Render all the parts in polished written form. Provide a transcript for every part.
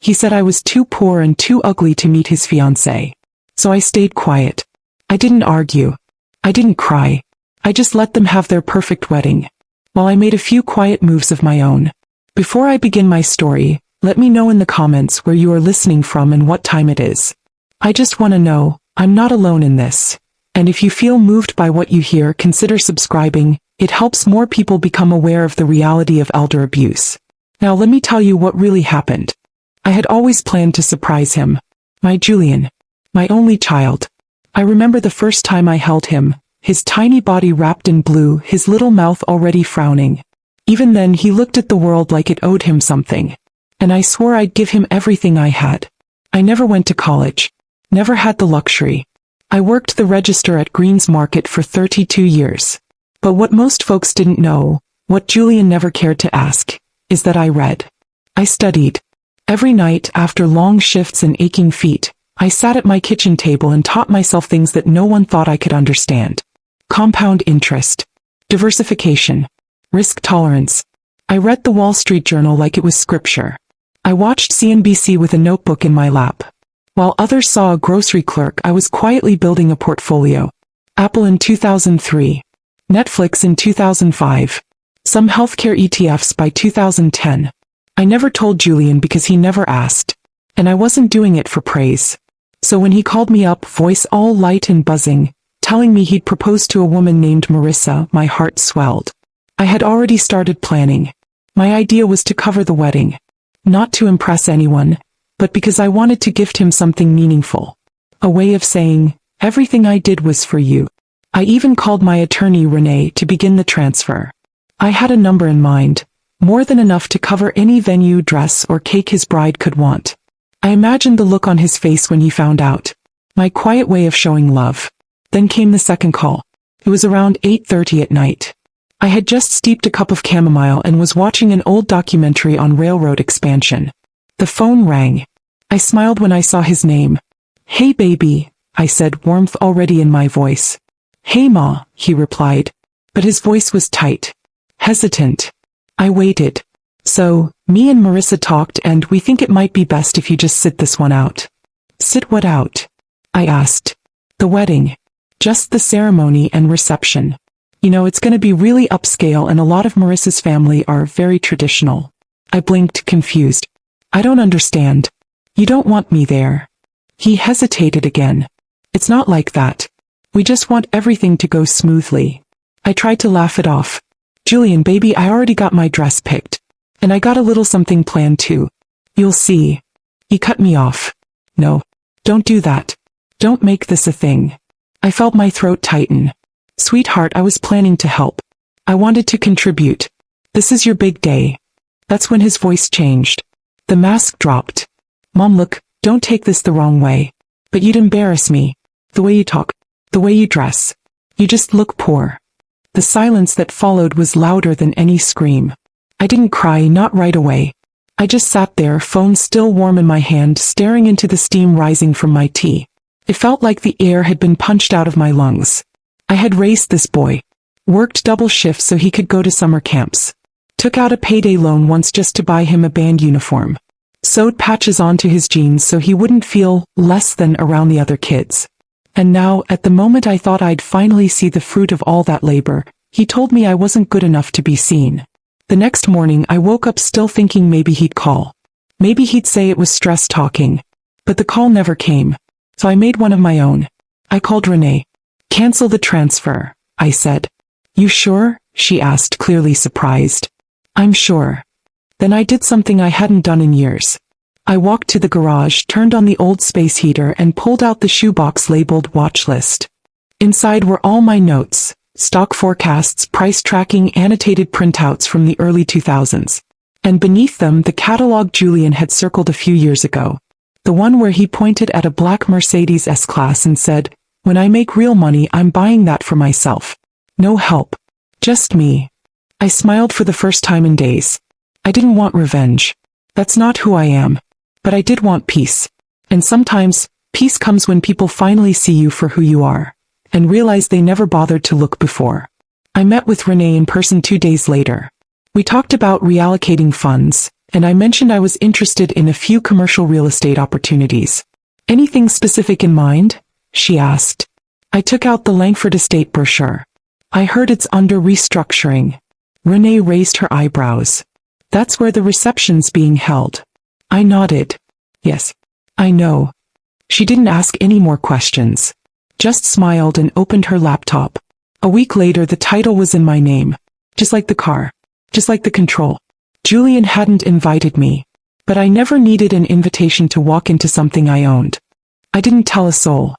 He said I was too poor and too ugly to meet his fiancée. So I stayed quiet. I didn't argue. I didn't cry. I just let them have their perfect wedding, while I made a few quiet moves of my own. Before I begin my story, let me know in the comments where you are listening from and what time it is. I just want to know, I'm not alone in this. And if you feel moved by what you hear, consider subscribing. It helps more people become aware of the reality of elder abuse. Now let me tell you what really happened. I had always planned to surprise him. My Julian. My only child. I remember the first time I held him, his tiny body wrapped in blue, his little mouth already frowning. Even then he looked at the world like it owed him something. And I swore I'd give him everything I had. I never went to college. Never had the luxury. I worked the register at Green's Market for 32 years. But what most folks didn't know, what Julian never cared to ask, is that I read. I studied. Every night, after long shifts and aching feet, I sat at my kitchen table and taught myself things that no one thought I could understand. Compound interest. Diversification. Risk tolerance. I read the Wall Street Journal like it was scripture. I watched CNBC with a notebook in my lap. While others saw a grocery clerk, I was quietly building a portfolio. Apple in 2003. Netflix in 2005. Some healthcare ETFs by 2010. I never told Julian because he never asked. And I wasn't doing it for praise. So when he called me up, voice all light and buzzing, telling me he'd proposed to a woman named Marissa, my heart swelled. I had already started planning. My idea was to cover the wedding. Not to impress anyone, but because I wanted to gift him something meaningful. A way of saying, everything I did was for you. I even called my attorney Renee to begin the transfer. I had a number in mind. More than enough to cover any venue, dress, or cake his bride could want. I imagined the look on his face when he found out. My quiet way of showing love. Then came the second call. It was around 8:30 at night. I had just steeped a cup of chamomile and was watching an old documentary on railroad expansion. The phone rang. I smiled when I saw his name. "Hey baby," I said, warmth already in my voice. "Hey ma," he replied. But his voice was tight. Hesitant. I waited. "So, me and Marissa talked and we think it might be best if you just sit this one out." "Sit what out?" I asked. "The wedding. Just the ceremony and reception. You know, it's gonna be really upscale and a lot of Marissa's family are very traditional." I blinked, confused. "I don't understand. You don't want me there." He hesitated again. "It's not like that. We just want everything to go smoothly." I tried to laugh it off. "Julian baby, I already got my dress picked. And I got a little something planned too. You'll see." He cut me off. "No. Don't do that. Don't make this a thing." I felt my throat tighten. "Sweetheart, I was planning to help. I wanted to contribute. This is your big day." That's when his voice changed. The mask dropped. "Mom, look, don't take this the wrong way. But you'd embarrass me. The way you talk. The way you dress. You just look poor." The silence that followed was louder than any scream. I didn't cry, not right away. I just sat there, phone still warm in my hand, staring into the steam rising from my tea. It felt like the air had been punched out of my lungs. I had raised this boy. Worked double shifts so he could go to summer camps. Took out a payday loan once just to buy him a band uniform. Sewed patches onto his jeans so he wouldn't feel less than around the other kids. And now, at the moment I thought I'd finally see the fruit of all that labor, he told me I wasn't good enough to be seen. The next morning I woke up still thinking maybe he'd call. Maybe he'd say it was stress talking. But the call never came. So I made one of my own. I called Renee. "Cancel the transfer," I said. "You sure?" she asked, clearly surprised. "I'm sure." Then I did something I hadn't done in years. I walked to the garage, turned on the old space heater and pulled out the shoebox labeled watch list. Inside were all my notes, stock forecasts, price tracking, annotated printouts from the early 2000s. And beneath them the catalog Julian had circled a few years ago. The one where he pointed at a black Mercedes S-Class and said, "When I make real money, I'm buying that for myself. No help. Just me." I smiled for the first time in days. I didn't want revenge. That's not who I am. But I did want peace. And sometimes, peace comes when people finally see you for who you are, and realize they never bothered to look before. I met with Renee in person 2 days later. We talked about reallocating funds, and I mentioned I was interested in a few commercial real estate opportunities. Anything specific in mind? She asked. I took out the Langford Estate brochure. I heard it's under restructuring. Renee raised her eyebrows. That's where the reception's being held. I nodded. Yes. I know. She didn't ask any more questions. Just smiled and opened her laptop. A week later the title was in my name. Just like the car. Just like the control. Julian hadn't invited me. But I never needed an invitation to walk into something I owned. I didn't tell a soul.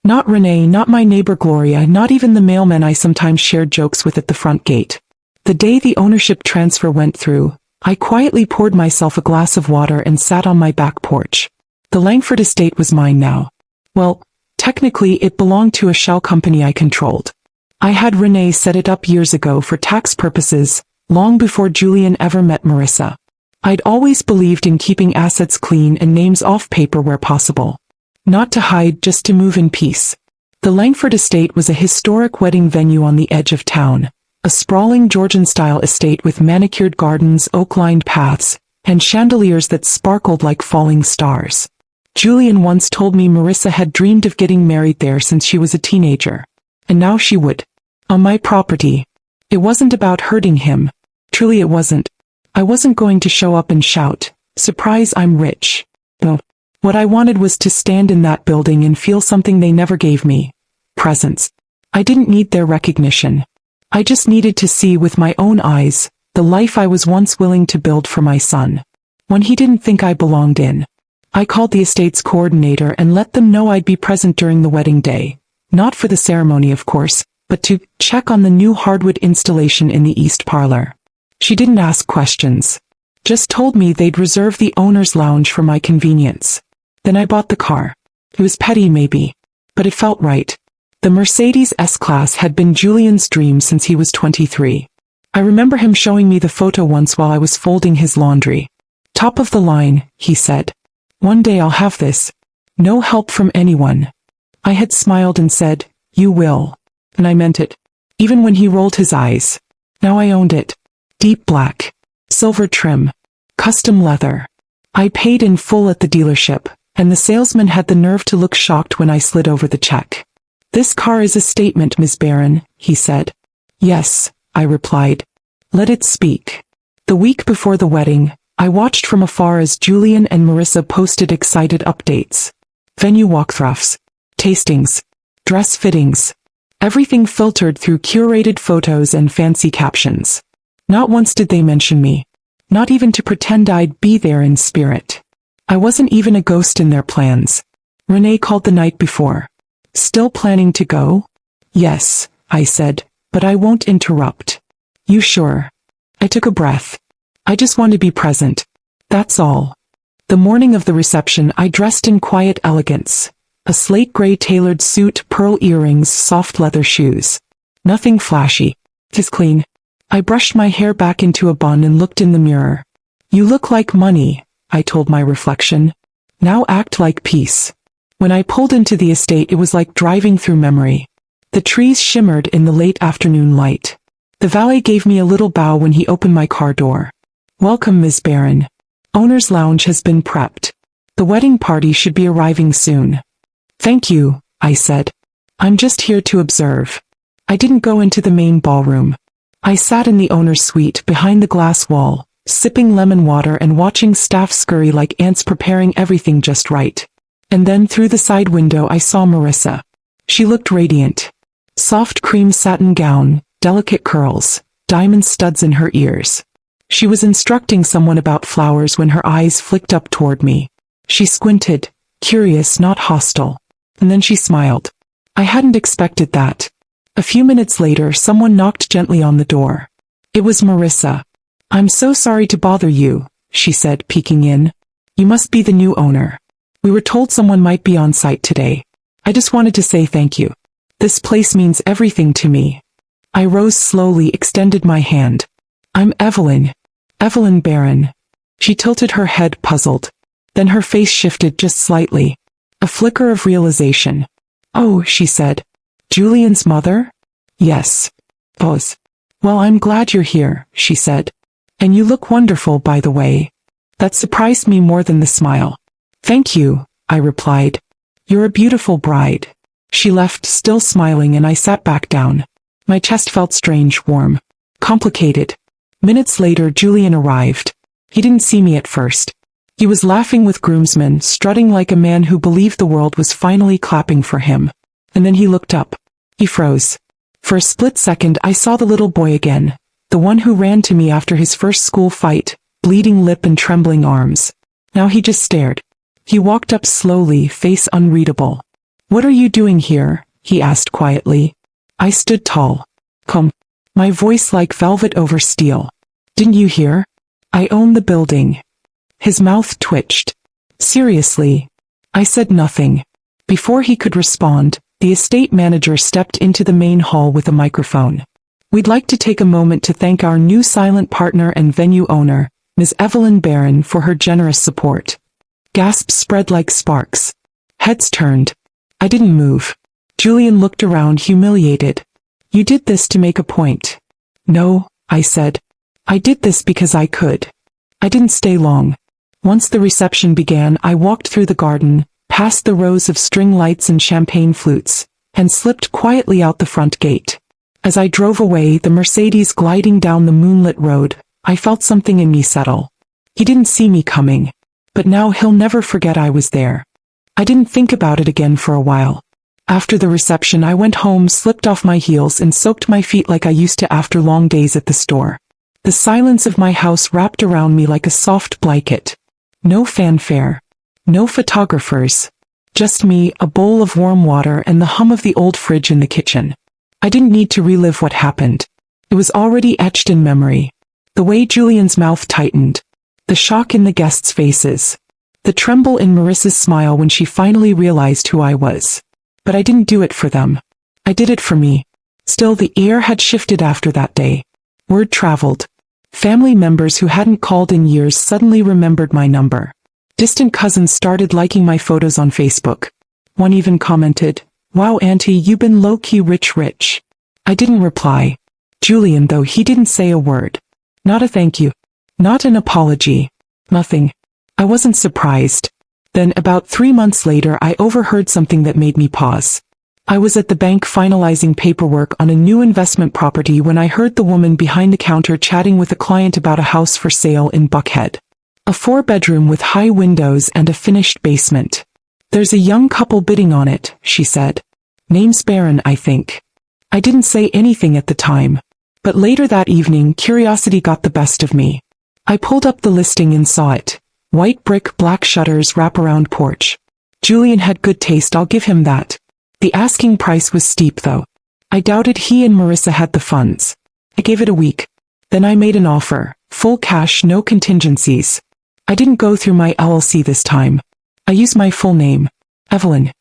Not Renee, not my neighbor Gloria, not even the mailman I sometimes shared jokes with at the front gate. The day the ownership transfer went through, I quietly poured myself a glass of water and sat on my back porch. The Langford estate was mine now. Well, technically it belonged to a shell company I controlled. I had Renee set it up years ago for tax purposes, long before Julian ever met Marissa. I'd always believed in keeping assets clean and names off paper where possible. Not to hide, just to move in peace. The Langford estate was a historic wedding venue on the edge of town. A sprawling Georgian-style estate with manicured gardens, oak-lined paths, and chandeliers that sparkled like falling stars. Julian once told me Marissa had dreamed of getting married there since she was a teenager. And now she would. On my property. It wasn't about hurting him. Truly it wasn't. I wasn't going to show up and shout, "Surprise, I'm rich." No. What I wanted was to stand in that building and feel something they never gave me. Presence. I didn't need their recognition. I just needed to see with my own eyes the life I was once willing to build for my son. When he didn't think I belonged in. I called the estate's coordinator and let them know I'd be present during the wedding day. Not for the ceremony, of course, but to check on the new hardwood installation in the east parlor. She didn't ask questions. Just told me they'd reserve the owner's lounge for my convenience. Then I bought the car. It was petty maybe, but it felt right. The Mercedes S-Class had been Julian's dream since he was 23. I remember him showing me the photo once while I was folding his laundry. Top of the line, he said. One day I'll have this. No help from anyone. I had smiled and said, you will. And I meant it. Even when he rolled his eyes. Now I owned it. Deep black. Silver trim. Custom leather. I paid in full at the dealership, and the salesman had the nerve to look shocked when I slid over the check. This car is a statement, Miss Barron, he said. Yes, I replied. Let it speak. The week before the wedding, I watched from afar as Julian and Marissa posted excited updates. Venue walkthroughs, tastings, dress fittings. Everything filtered through curated photos and fancy captions. Not once did they mention me. Not even to pretend I'd be there in spirit. I wasn't even a ghost in their plans. Renee called the night before. Still planning to go? Yes, I said, but I won't interrupt. You sure? I took a breath. I just want to be present. That's all. The morning of the reception I dressed in quiet elegance. A slate gray tailored suit, pearl earrings, soft leather shoes. Nothing flashy. Just clean. I brushed my hair back into a bun and looked in the mirror. You look like money, I told my reflection. Now act like peace. When I pulled into the estate it was like driving through memory. The trees shimmered in the late afternoon light. The valet gave me a little bow when he opened my car door. Welcome, Miss Barron. Owner's lounge has been prepped. The wedding party should be arriving soon. Thank you, I said. I'm just here to observe. I didn't go into the main ballroom. I sat in the owner's suite behind the glass wall, sipping lemon water and watching staff scurry like ants preparing everything just right. And then through the side window I saw Marissa. She looked radiant. Soft cream satin gown, delicate curls, diamond studs in her ears. She was instructing someone about flowers when her eyes flicked up toward me. She squinted, curious, not hostile. And then she smiled. I hadn't expected that. A few minutes later someone knocked gently on the door. It was Marissa. I'm so sorry to bother you, she said, peeking in. You must be the new owner. We were told someone might be on site today. I just wanted to say thank you. This place means everything to me. I rose slowly, extended my hand. I'm Evelyn. Evelyn Barron. She tilted her head, puzzled. Then her face shifted just slightly. A flicker of realization. Oh, she said. Julian's mother? Yes. Well, I'm glad you're here, she said. And you look wonderful, by the way. That surprised me more than the smile. "Thank you," I replied. "You're a beautiful bride." She left, still smiling, and I sat back down. My chest felt strange, warm, complicated. Minutes later, Julian arrived. He didn't see me at first. He was laughing with groomsmen, strutting like a man who believed the world was finally clapping for him. And then he looked up. He froze. For a split second, I saw the little boy again, the one who ran to me after his first school fight, bleeding lip and trembling arms. Now he just stared. He walked up slowly, face unreadable. "What are you doing here?" he asked quietly. I stood tall. "Come." My voice like velvet over steel. "Didn't you hear? I own the building." His mouth twitched. "Seriously?" I said nothing. Before he could respond, the estate manager stepped into the main hall with a microphone. "We'd like to take a moment to thank our new silent partner and venue owner, Ms. Evelyn Barron, for her generous support." Gasps spread like sparks. Heads turned. I didn't move. Julian looked around, humiliated. "You did this to make a point." "No," I said. "I did this because I could." I didn't stay long. Once the reception began, I walked through the garden, past the rows of string lights and champagne flutes, and slipped quietly out the front gate. As I drove away, the Mercedes gliding down the moonlit road, I felt something in me settle. He didn't see me coming. But now he'll never forget I was there. I didn't think about it again for a while. After the reception, I went home, slipped off my heels, and soaked my feet like I used to after long days at the store. The silence of my house wrapped around me like a soft blanket. No fanfare. No photographers. Just me, a bowl of warm water, and the hum of the old fridge in the kitchen. I didn't need to relive what happened. It was already etched in memory. The way Julian's mouth tightened. The shock in the guests' faces. The tremble in Marissa's smile when she finally realized who I was. But I didn't do it for them. I did it for me. Still, the air had shifted after that day. Word traveled. Family members who hadn't called in years suddenly remembered my number. Distant cousins started liking my photos on Facebook. One even commented, "Wow, Auntie, you've been low-key rich." I didn't reply. Julian, though, he didn't say a word. Not a thank you. Not an apology. Nothing. I wasn't surprised. Then, about 3 months later, I overheard something that made me pause. I was at the bank finalizing paperwork on a new investment property when I heard the woman behind the counter chatting with a client about a house for sale in Buckhead. A 4-bedroom with high windows and a finished basement. "There's a young couple bidding on it," she said. "Name's Barron, I think." I didn't say anything at the time. But later that evening, curiosity got the best of me. I pulled up the listing and saw it. White brick, black shutters, wraparound porch. Julian had good taste, I'll give him that. The asking price was steep, though. I doubted he and Marissa had the funds. I gave it a week. Then I made an offer. Full cash, no contingencies. I didn't go through my LLC this time. I used my full name. Evelyn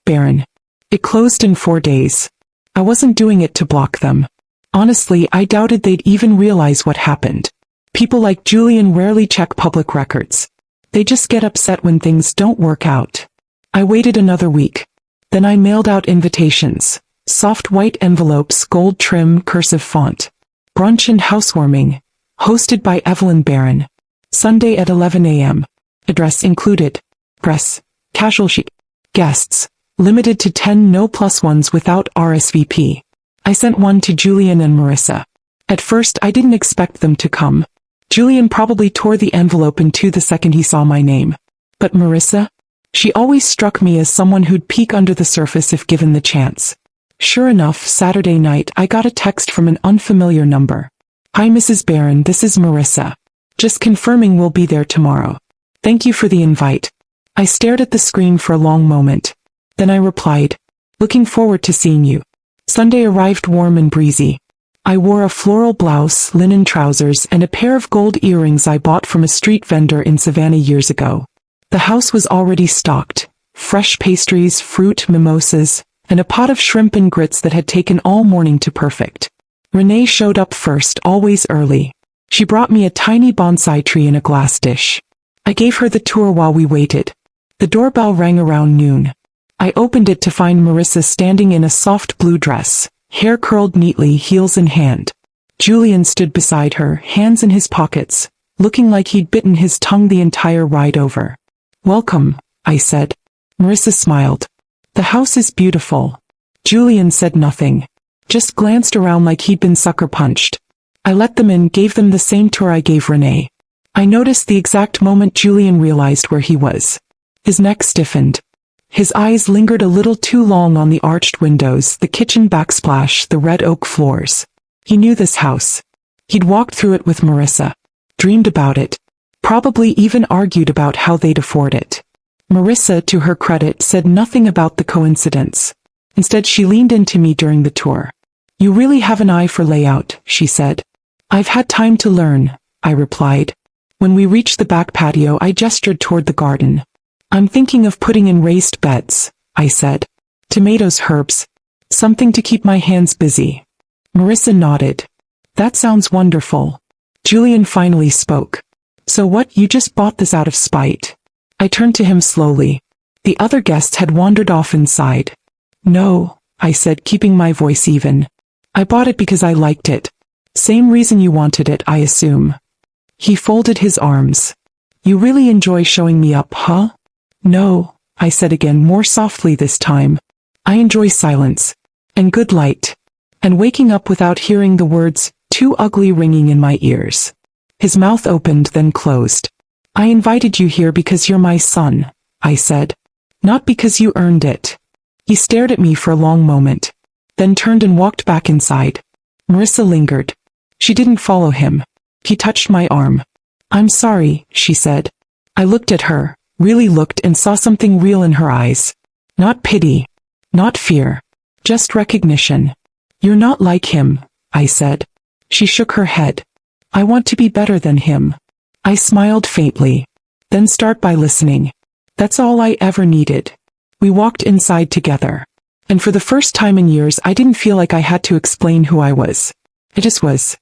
Barron. It closed in 4 days. I wasn't doing it to block them. Honestly, I doubted they'd even realize what happened. People like Julian rarely check public records. They just get upset when things don't work out. I waited another week. Then I mailed out invitations. Soft white envelopes, gold trim, cursive font. Brunch and housewarming. Hosted by Evelyn Barron. Sunday at 11 a.m. Address included. Press. Casual chic. Guests. Limited to 10 no plus ones without RSVP. I sent one to Julian and Marissa. At first, I didn't expect them to come. Julian probably tore the envelope in two the second he saw my name. But Marissa? She always struck me as someone who'd peek under the surface if given the chance. Sure enough, Saturday night, I got a text from an unfamiliar number. "Hi Mrs. Barron, this is Marissa. Just confirming we'll be there tomorrow. Thank you for the invite." I stared at the screen for a long moment. Then I replied, "Looking forward to seeing you." Sunday arrived warm and breezy. I wore a floral blouse, linen trousers, and a pair of gold earrings I bought from a street vendor in Savannah years ago. The house was already stocked. Fresh pastries, fruit, mimosas, and a pot of shrimp and grits that had taken all morning to perfect. Renee showed up first, always early. She brought me a tiny bonsai tree in a glass dish. I gave her the tour while we waited. The doorbell rang around noon. I opened it to find Marissa standing in a soft blue dress, hair curled neatly, heels in hand. Julian stood beside her, hands in his pockets, looking like he'd bitten his tongue the entire ride over. "Welcome," I said. Marissa smiled. "The house is beautiful." Julian said nothing, just glanced around like he'd been sucker punched. I let them in, gave them the same tour I gave Renee. I noticed the exact moment Julian realized where he was. His neck stiffened. His eyes lingered a little too long on the arched windows, the kitchen backsplash, the red oak floors. He knew this house. He'd walked through it with Marissa, dreamed about it, probably even argued about how they'd afford it. Marissa, to her credit, said nothing about the coincidence. Instead, she leaned into me during the tour. "You really have an eye for layout," she said. "I've had time to learn," I replied. When we reached the back patio, I gestured toward the garden. "I'm thinking of putting in raised beds," I said. "Tomatoes, herbs. Something to keep my hands busy." Marissa nodded. "That sounds wonderful." Julian finally spoke. "So what, you just bought this out of spite?" I turned to him slowly. The other guests had wandered off inside. "No," I said, keeping my voice even. "I bought it because I liked it. Same reason you wanted it, I assume." He folded his arms. "You really enjoy showing me up, huh?" "No," I said again, more softly this time. "I enjoy silence. And good light. And waking up without hearing the words, 'too ugly,' ringing in my ears." His mouth opened, then closed. "I invited you here because you're my son," I said. "Not because you earned it." He stared at me for a long moment, then turned and walked back inside. Marissa lingered. She didn't follow him. He touched my arm. "I'm sorry," she said. I looked at her, really looked, and saw something real in her eyes. Not pity. Not fear. Just recognition. "You're not like him," I said. She shook her head. "I want to be better than him." I smiled faintly. "Then start by listening. That's all I ever needed." We walked inside together. And for the first time in years, I didn't feel like I had to explain who I was. I just was.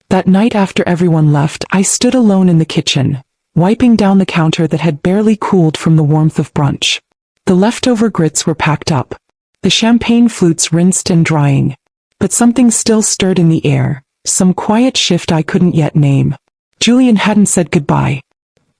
That night after everyone left, I stood alone in the kitchen, wiping down the counter that had barely cooled from the warmth of brunch. The leftover grits were packed up, the champagne flutes rinsed and drying. But something still stirred in the air, some quiet shift I couldn't yet name. Julian hadn't said goodbye.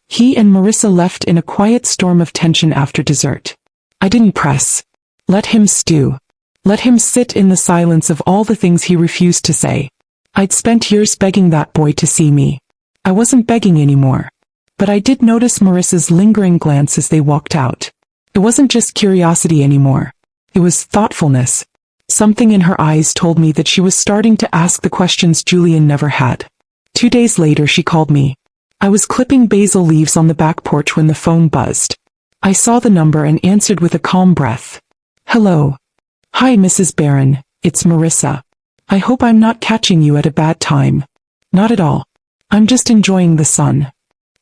He and Marissa left in a quiet storm of tension after dessert. I didn't press. Let him stew. Let him sit in the silence of all the things he refused to say. I'd spent years begging that boy to see me. I wasn't begging anymore. But I did notice Marissa's lingering glance as they walked out. It wasn't just curiosity anymore. It was thoughtfulness. Something in her eyes told me that she was starting to ask the questions Julian never had. 2 days later, she called me. I was clipping basil leaves on the back porch when the phone buzzed. I saw the number and answered with a calm breath. "Hello. Hi, Mrs. Barron, it's Marissa. I hope I'm not catching you at a bad time." "Not at all. I'm just enjoying the sun."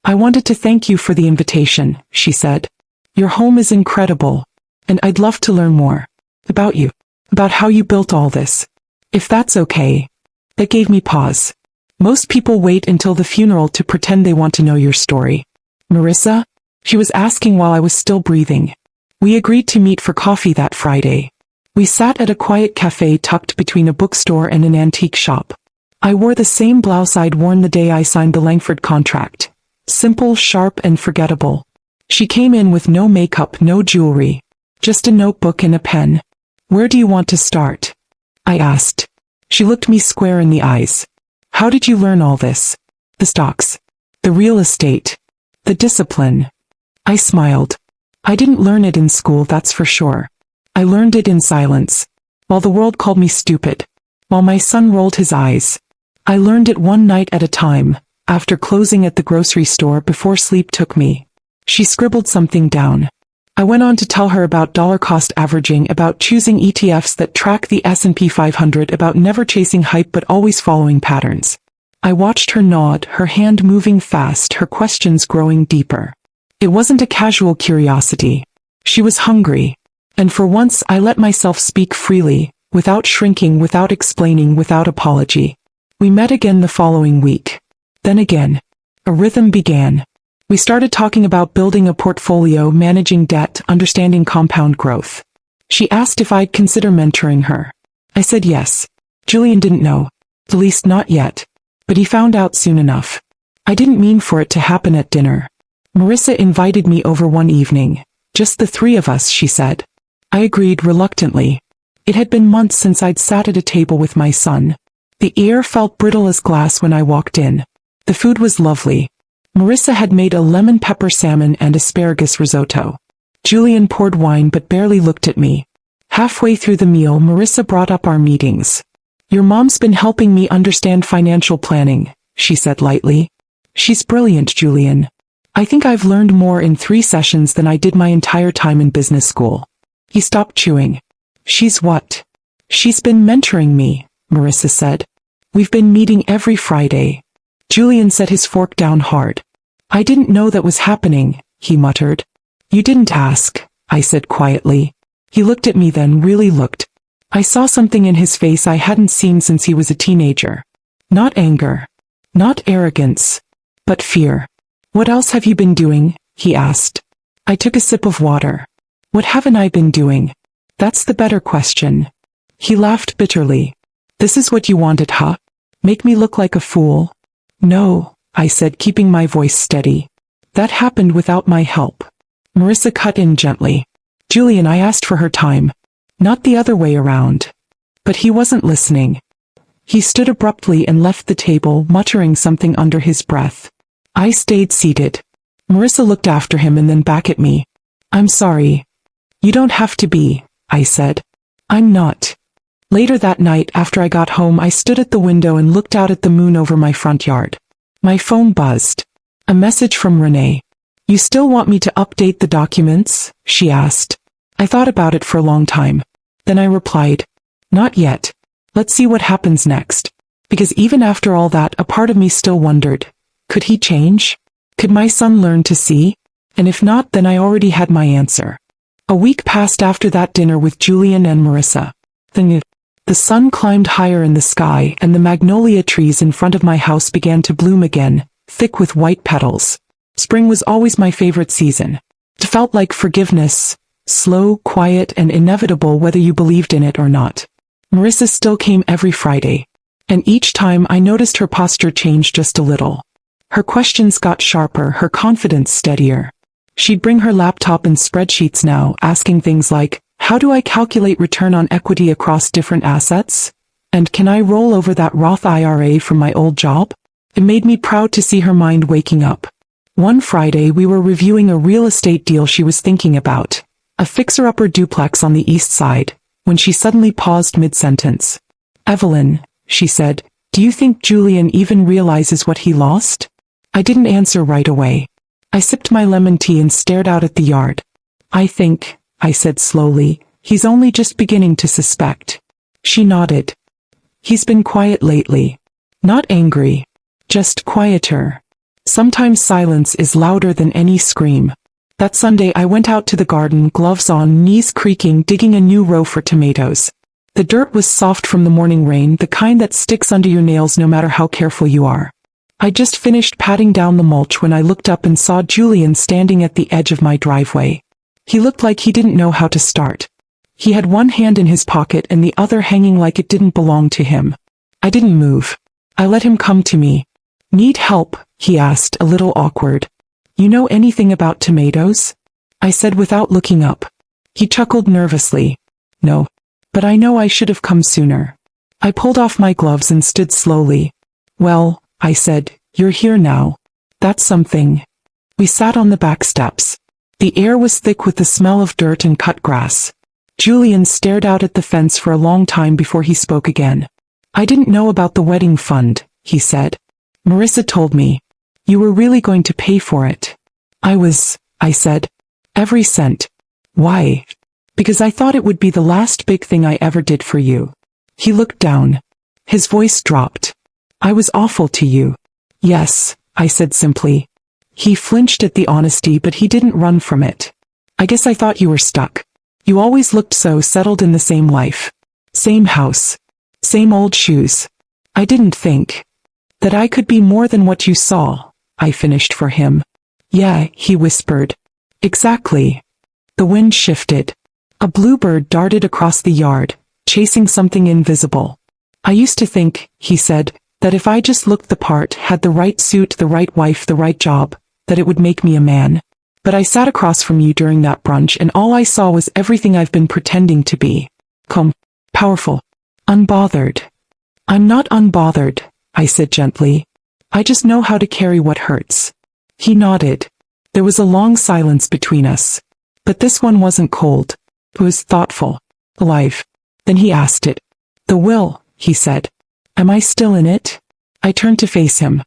"I wanted to thank you for the invitation," she said. "Your home is incredible, and I'd love to learn more. About you. About how you built all this. If that's okay." That gave me pause. Most people wait until the funeral to pretend they want to know your story. "Marissa?" She was asking while I was still breathing. We agreed to meet for coffee that Friday. We sat at a quiet cafe tucked between a bookstore and an antique shop. I wore the same blouse I'd worn the day I signed the Langford contract. Simple, sharp, and forgettable. She came in with no makeup, no jewelry. Just a notebook and a pen. "Where do you want to start?" I asked. She looked me square in the eyes. "How did you learn all this? The stocks. The real estate. The discipline." I smiled. "I didn't learn it in school, that's for sure. I learned it in silence. While the world called me stupid. While my son rolled his eyes. I learned it one night at a time, after closing at the grocery store before sleep took me." She scribbled something down. I went on to tell her about dollar cost averaging, about choosing ETFs that track the S&P 500, about never chasing hype but always following patterns. I watched her nod, her hand moving fast, her questions growing deeper. It wasn't a casual curiosity. She was hungry. And for once I let myself speak freely, without shrinking, without explaining, without apology. We met again the following week. Then again. A rhythm began. We started talking about building a portfolio, managing debt, understanding compound growth. She asked if I'd consider mentoring her. I said yes. Julian didn't know. At least not yet. But he found out soon enough. I didn't mean for it to happen at dinner. Marissa invited me over one evening. Just the three of us, she said. I agreed reluctantly. It had been months since I'd sat at a table with my son. The air felt brittle as glass when I walked in. The food was lovely. Marissa had made a lemon pepper salmon and asparagus risotto. Julian poured wine but barely looked at me. Halfway through the meal, Marissa brought up our meetings. Your mom's been helping me understand financial planning, she said lightly. She's brilliant, Julian. I think I've learned more in 3 sessions than I did my entire time in business school. He stopped chewing. She's what? She's been mentoring me, Marissa said. We've been meeting every Friday. Julian set his fork down hard. I didn't know that was happening, he muttered. You didn't ask, I said quietly. He looked at me then really looked. I saw something in his face I hadn't seen since he was a teenager. Not anger. Not arrogance. But fear. What else have you been doing? He asked. I took a sip of water. What haven't I been doing? That's the better question. He laughed bitterly. This is what you wanted, huh? Make me look like a fool? No, I said, keeping my voice steady. That happened without my help. Marissa cut in gently. Julian, I asked for her time. Not the other way around. But he wasn't listening. He stood abruptly and left the table, muttering something under his breath. I stayed seated. Marissa looked after him and then back at me. I'm sorry. You don't have to be, I said. I'm not. Later that night, after I got home, I stood at the window and looked out at the moon over my front yard. My phone buzzed. A message from Renee. You still want me to update the documents? She asked. I thought about it for a long time. Then I replied, not yet. Let's see what happens next. Because even after all that, a part of me still wondered, could he change? Could my son learn to see? And if not, then I already had my answer. A week passed after that dinner with Julian and Marissa. The sun climbed higher in the sky, and the magnolia trees in front of my house began to bloom again, thick with white petals. Spring was always my favorite season. It felt like forgiveness, slow, quiet, and inevitable whether you believed in it or not. Marissa still came every Friday. And each time I noticed her posture change just a little. Her questions got sharper, her confidence steadier. She'd bring her laptop and spreadsheets now, asking things like, how do I calculate return on equity across different assets? And can I roll over that Roth IRA from my old job? It made me proud to see her mind waking up. One Friday we were reviewing a real estate deal she was thinking about, a fixer-upper duplex on the east side, when she suddenly paused mid-sentence. Evelyn, she said, do you think Julian even realizes what he lost? I didn't answer right away. I sipped my lemon tea and stared out at the yard. I think, I said slowly, he's only just beginning to suspect. She nodded. He's been quiet lately. Not angry. Just quieter. Sometimes silence is louder than any scream. That Sunday I went out to the garden, gloves on, knees creaking, digging a new row for tomatoes. The dirt was soft from the morning rain, the kind that sticks under your nails no matter how careful you are. I just finished patting down the mulch when I looked up and saw Julian standing at the edge of my driveway. He looked like he didn't know how to start. He had one hand in his pocket and the other hanging like it didn't belong to him. I didn't move. I let him come to me. Need help? He asked, a little awkward. You know anything about tomatoes? I said without looking up. He chuckled nervously. No. But I know I should have come sooner. I pulled off my gloves and stood slowly. Well, I said, you're here now. That's something. We sat on the back steps. The air was thick with the smell of dirt and cut grass. Julian stared out at the fence for a long time before he spoke again. I didn't know about the wedding fund, he said. Marissa told me. You were really going to pay for it. I said. Every cent. Why? Because I thought it would be the last big thing I ever did for you. He looked down. His voice dropped. I was awful to you. Yes, I said simply. He flinched at the honesty, but he didn't run from it. I guess I thought you were stuck. You always looked so settled in the same life. Same house. Same old shoes. I didn't think that I could be more than what you saw, I finished for him. Yeah, he whispered. Exactly. The wind shifted. A bluebird darted across the yard, chasing something invisible. I used to think, he said, That if I just looked the part, had the right suit, the right wife, the right job, that it would make me a man. But I sat across from you during that brunch and all I saw was everything I've been pretending to be. Calm, powerful, unbothered. I'm not unbothered, I said gently. I just know how to carry what hurts. He nodded. There was a long silence between us. But this one wasn't cold. It was thoughtful, alive. Then he asked it. The will, he said. Am I still in it? I turned to face him.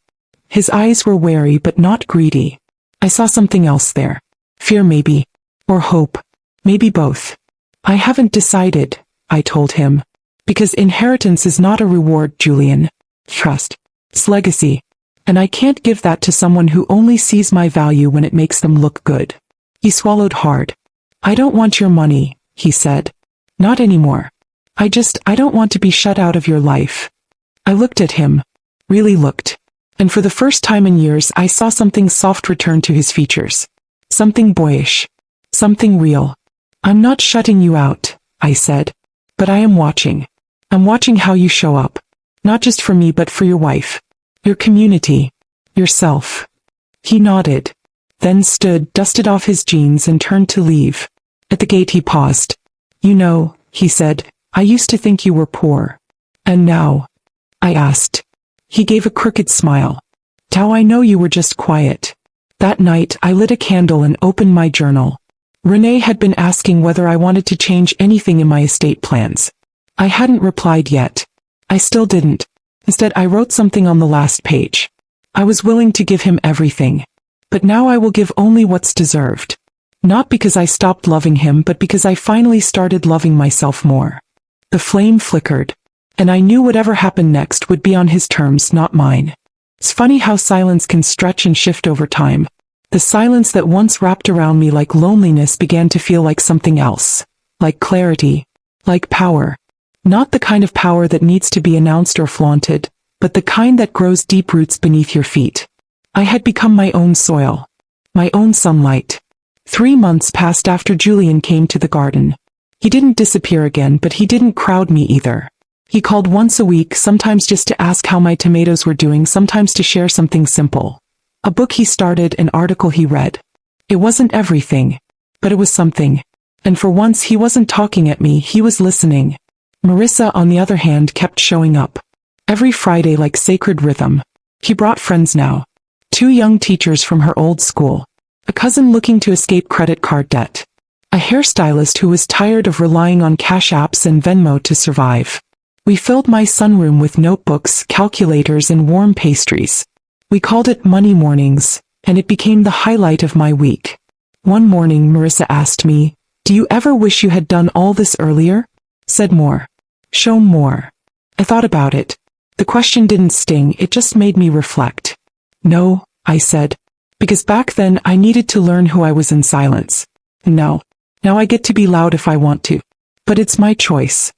His eyes were wary but not greedy. I saw something else there. Fear maybe. Or hope. Maybe both. I haven't decided, I told him. Because inheritance is not a reward, Julian. Trust. It's legacy. And I can't give that to someone who only sees my value when it makes them look good. He swallowed hard. I don't want your money, he said. Not anymore. I don't want to be shut out of your life. I looked at him. Really looked. And for the first time in years I saw something soft return to his features. Something boyish. Something real. I'm not shutting you out, I said. But I am watching. I'm watching how you show up. Not just for me but for your wife. Your community. Yourself. He nodded. Then stood, dusted off his jeans and turned to leave. At the gate he paused. You know, he said, I used to think you were poor. And now? I asked. He gave a crooked smile. Now I know you were just quiet. That night I lit a candle and opened my journal. Renee had been asking whether I wanted to change anything in my estate plans. I hadn't replied yet. I still didn't. Instead I wrote something on the last page. I was willing to give him everything. But now I will give only what's deserved. Not because I stopped loving him but because I finally started loving myself more. The flame flickered. And I knew whatever happened next would be on his terms, not mine. It's funny how silence can stretch and shift over time. The silence that once wrapped around me like loneliness began to feel like something else. Like clarity. Like power. Not the kind of power that needs to be announced or flaunted, but the kind that grows deep roots beneath your feet. I had become my own soil. My own sunlight. 3 months passed after Julian came to the garden. He didn't disappear again, but he didn't crowd me either. He called once a week, sometimes just to ask how my tomatoes were doing, sometimes to share something simple. A book he started, an article he read. It wasn't everything, but it was something. And for once he wasn't talking at me, he was listening. Marissa, on the other hand, kept showing up. Every Friday like sacred rhythm. He brought friends now. 2 young teachers from her old school. A cousin looking to escape credit card debt. A hairstylist who was tired of relying on Cash Apps and Venmo to survive. We filled my sunroom with notebooks, calculators and warm pastries. We called it Money Mornings, and it became the highlight of my week. One morning Marissa asked me, "Do you ever wish you had done all this earlier?" Said more. Shown more. I thought about it. The question didn't sting, it just made me reflect. No, I said. Because back then I needed to learn who I was in silence. Now I get to be loud if I want to. But it's my choice.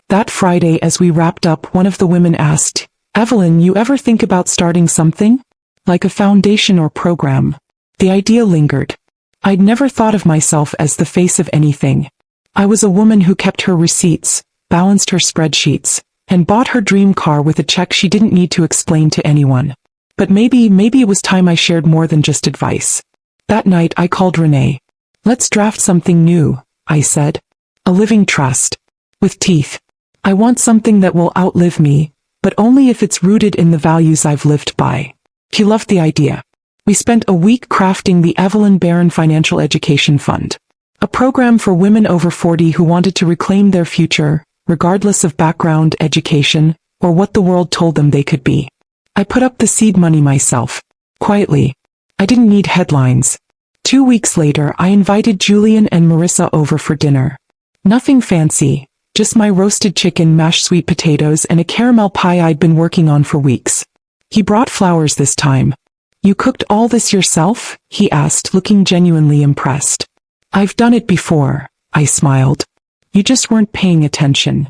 That Friday as we wrapped up, one of the women asked, "Evelyn, you ever think about starting something? Like a foundation or program?" The idea lingered. I'd never thought of myself as the face of anything. I was a woman who kept her receipts, balanced her spreadsheets, and bought her dream car with a check she didn't need to explain to anyone. But maybe it was time I shared more than just advice. That night I called Renee. "Let's draft something new," I said. "A living trust. With teeth. I want something that will outlive me, but only if it's rooted in the values I've lived by." He loved the idea. We spent a week crafting the Evelyn Barron Financial Education Fund. A program for women over 40 who wanted to reclaim their future, regardless of background, education, or what the world told them they could be. I put up the seed money myself. Quietly. I didn't need headlines. 2 weeks later I invited Julian and Marissa over for dinner. Nothing fancy. Just my roasted chicken, mashed sweet potatoes, and a caramel pie I'd been working on for weeks. He brought flowers this time. "You cooked all this yourself?" he asked, looking genuinely impressed. "I've done it before," I smiled. "You just weren't paying attention."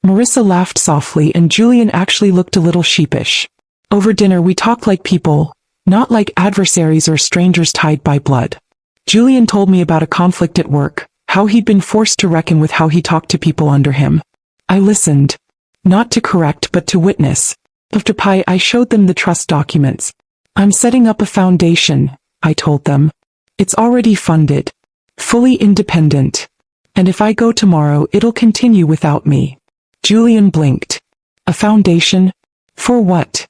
Marissa laughed softly and Julian actually looked a little sheepish. Over dinner we talked like people, not like adversaries or strangers tied by blood. Julian told me about a conflict at work, how he'd been forced to reckon with how he talked to people under him. I listened. Not to correct but to witness. After pie, I showed them the trust documents. I'm setting up a foundation, I told them. It's already funded. Fully independent. And if I go tomorrow, it'll continue without me. Julian blinked. A foundation? For what?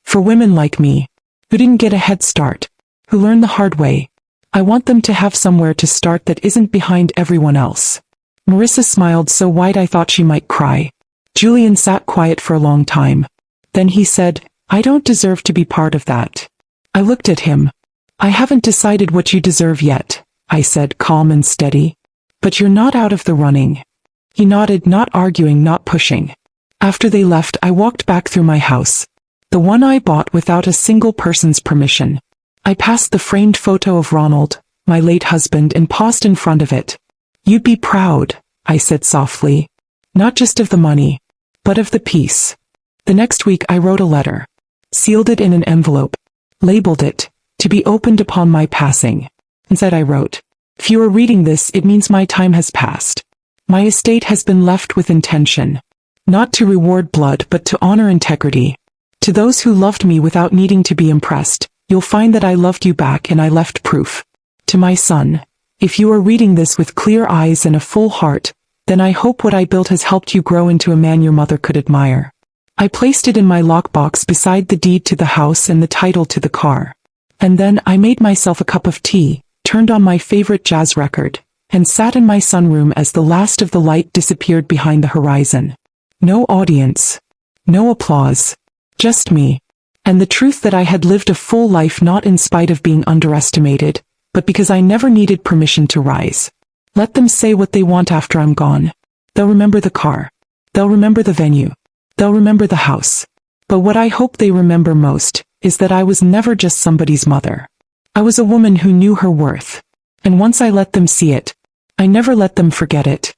For women like me, who didn't get a head start, who learned the hard way. I want them to have somewhere to start that isn't behind everyone else. Marissa smiled so wide I thought she might cry. Julian sat quiet for a long time. Then he said, I don't deserve to be part of that. I looked at him. I haven't decided what you deserve yet, I said, calm and steady. But you're not out of the running. He nodded, not arguing, not pushing. After they left, I walked back through my house. The one I bought without a single person's permission. I passed the framed photo of Ronald, my late husband, and paused in front of it. You'd be proud, I said softly. Not just of the money, but of the peace. The next week I wrote a letter. Sealed it in an envelope. Labeled it, to be opened upon my passing. Inside I wrote, if you are reading this, it means my time has passed. My estate has been left with intention. Not to reward blood but to honor integrity. To those who loved me without needing to be impressed, you'll find that I loved you back and I left proof. To my son, if you are reading this with clear eyes and a full heart, then I hope what I built has helped you grow into a man your mother could admire. I placed it in my lockbox beside the deed to the house and the title to the car. And then I made myself a cup of tea, turned on my favorite jazz record, and sat in my sunroom as the last of the light disappeared behind the horizon. No audience. No applause. Just me. And the truth that I had lived a full life not in spite of being underestimated, but because I never needed permission to rise. Let them say what they want after I'm gone. They'll remember the car. They'll remember the venue. They'll remember the house. But what I hope they remember most is that I was never just somebody's mother. I was a woman who knew her worth. And once I let them see it, I never let them forget it.